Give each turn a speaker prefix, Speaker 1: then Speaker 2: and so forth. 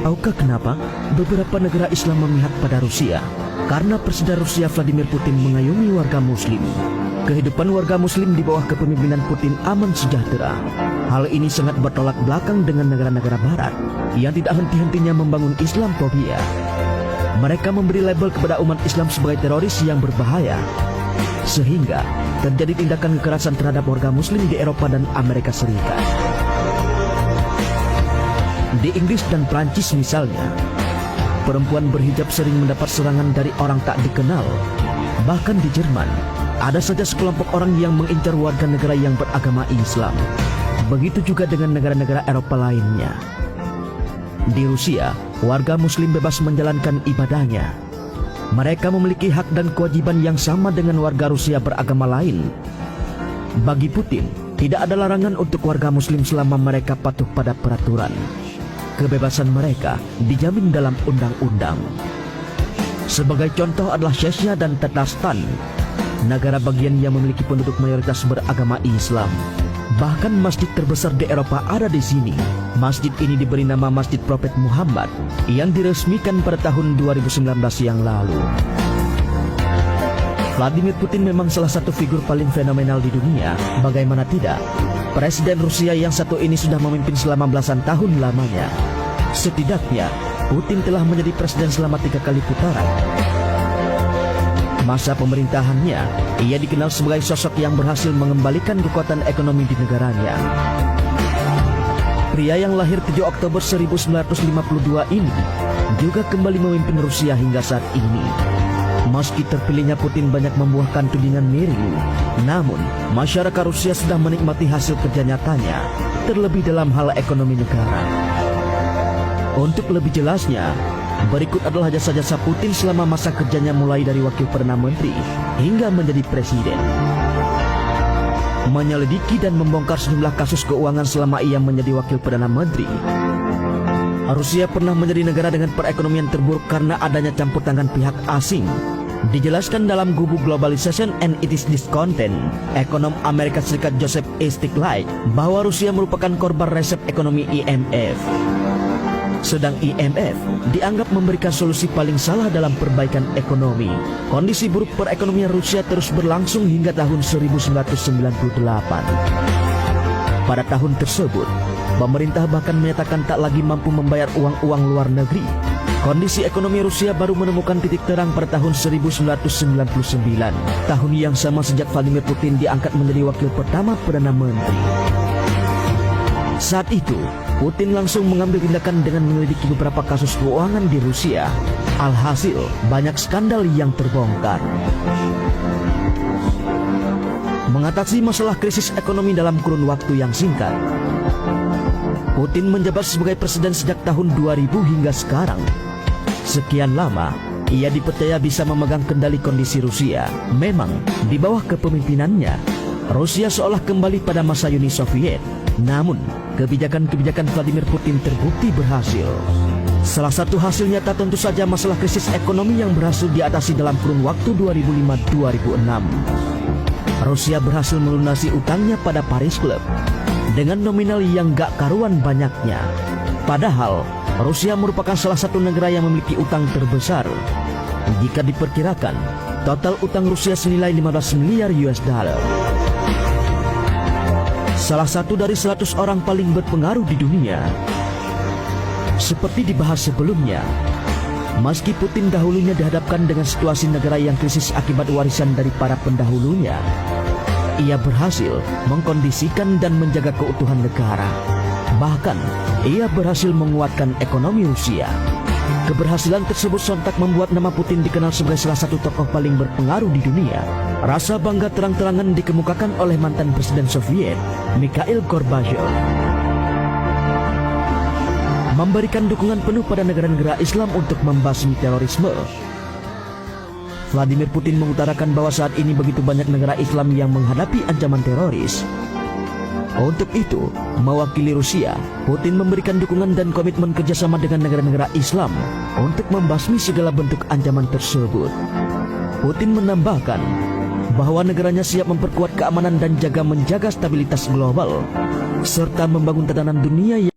Speaker 1: Tahukah kenapa beberapa negara Islam memihak pada Rusia? Karena Presiden Rusia Vladimir Putin mengayomi warga Muslim. Kehidupan warga Muslim di bawah kepemimpinan Putin aman sejahtera. Hal ini sangat bertolak belakang dengan negara-negara Barat yang tidak henti-hentinya membangun Islamfobia. Mereka memberi label kepada umat Islam sebagai teroris yang berbahaya, sehingga terjadi tindakan kekerasan terhadap warga Muslim di Eropa dan Amerika Serikat. Di Inggris dan Prancis misalnya, perempuan berhijab sering mendapat serangan dari orang tak dikenal. Bahkan di Jerman, ada saja sekelompok orang yang mengincar warga negara yang beragama Islam. Begitu juga dengan negara-negara Eropa lainnya. Di Rusia, warga Muslim bebas menjalankan ibadahnya. Mereka memiliki hak dan kewajiban yang sama dengan warga Rusia beragama lain. Bagi Putin, tidak ada larangan untuk warga Muslim selama mereka patuh pada peraturan. Kebebasan mereka dijamin dalam undang-undang. Sebagai contoh adalah Chechnya dan Tatarstan, negara bagian yang memiliki penduduk mayoritas beragama Islam. Bahkan masjid terbesar di Eropa ada di sini. Masjid ini diberi nama Masjid Prophet Muhammad yang diresmikan pada tahun 2019 yang lalu. Vladimir Putin memang salah satu figur paling fenomenal di dunia. Bagaimana tidak? Presiden Rusia yang satu ini sudah memimpin selama belasan tahun lamanya. Setidaknya, Putin telah menjadi presiden selama 3 kali putaran. Masa pemerintahannya, ia dikenal sebagai sosok yang berhasil mengembalikan kekuatan ekonomi di negaranya. Pria yang lahir 7 Oktober 1952 ini juga kembali memimpin Rusia hingga saat ini. Meski terpilihnya Putin banyak membuahkan tudingan miring, namun masyarakat Rusia sudah menikmati hasil kerja nyatanya, terlebih dalam hal ekonomi negara. Untuk lebih jelasnya, berikut adalah jasa-jasa Putin selama masa kerjanya mulai dari wakil Perdana Menteri hingga menjadi presiden. Menyelidiki dan membongkar sejumlah kasus keuangan selama ia menjadi wakil Perdana Menteri. Rusia pernah menjadi negara dengan perekonomian terburuk karena adanya campur tangan pihak asing. Dijelaskan dalam buku Globalization and its Discontent, ekonom Amerika Serikat Joseph A. Stiglitz, bahwa Rusia merupakan korban resep ekonomi IMF. Sedang IMF dianggap memberikan solusi paling salah dalam perbaikan ekonomi. Kondisi buruk perekonomian Rusia terus berlangsung hingga tahun 1998. Pada tahun tersebut, pemerintah bahkan menyatakan tak lagi mampu membayar uang-uang luar negeri. Kondisi ekonomi Rusia baru menemukan titik terang pada tahun 1999, tahun yang sama sejak Vladimir Putin diangkat menjadi wakil pertama Perdana Menteri. Saat itu, Putin langsung mengambil tindakan dengan menyelidiki beberapa kasus keuangan di Rusia. Alhasil, banyak skandal yang terbongkar. Mengatasi masalah krisis ekonomi dalam kurun waktu yang singkat, Putin menjabat sebagai presiden sejak tahun 2000 hingga sekarang. Sekian lama, ia dipercaya bisa memegang kendali kondisi Rusia. Memang, di bawah kepemimpinannya, Rusia seolah kembali pada masa Uni Soviet. Namun, kebijakan-kebijakan Vladimir Putin terbukti berhasil. Salah satu hasil nyata tentu saja masalah krisis ekonomi yang berhasil diatasi dalam kurun waktu 2005-2006. Rusia berhasil melunasi utangnya pada Paris Club dengan nominal yang gak karuan banyaknya. Padahal, Rusia merupakan salah satu negara yang memiliki utang terbesar. Jika diperkirakan, total utang Rusia senilai 15 miliar US dollar. Salah satu dari 100 orang paling berpengaruh di dunia. Seperti dibahas sebelumnya, meski Putin dahulunya dihadapkan dengan situasi negara yang krisis akibat warisan dari para pendahulunya, ia berhasil mengkondisikan dan menjaga keutuhan negara. Bahkan, ia berhasil menguatkan ekonomi Rusia. Keberhasilan tersebut sontak membuat nama Putin dikenal sebagai salah satu tokoh paling berpengaruh di dunia. Rasa bangga terang-terangan dikemukakan oleh mantan Presiden Soviet, Mikhail Gorbachev. Memberikan dukungan penuh pada negara-negara Islam untuk membasmi terorisme. Vladimir Putin mengutarakan bahwa saat ini begitu banyak negara Islam yang menghadapi ancaman teroris. Untuk itu, mewakili Rusia, Putin memberikan dukungan dan komitmen kerjasama dengan negara-negara Islam untuk membasmi segala bentuk ancaman tersebut. Putin menambahkan bahwa negaranya siap memperkuat keamanan dan menjaga stabilitas global, serta membangun tatanan dunia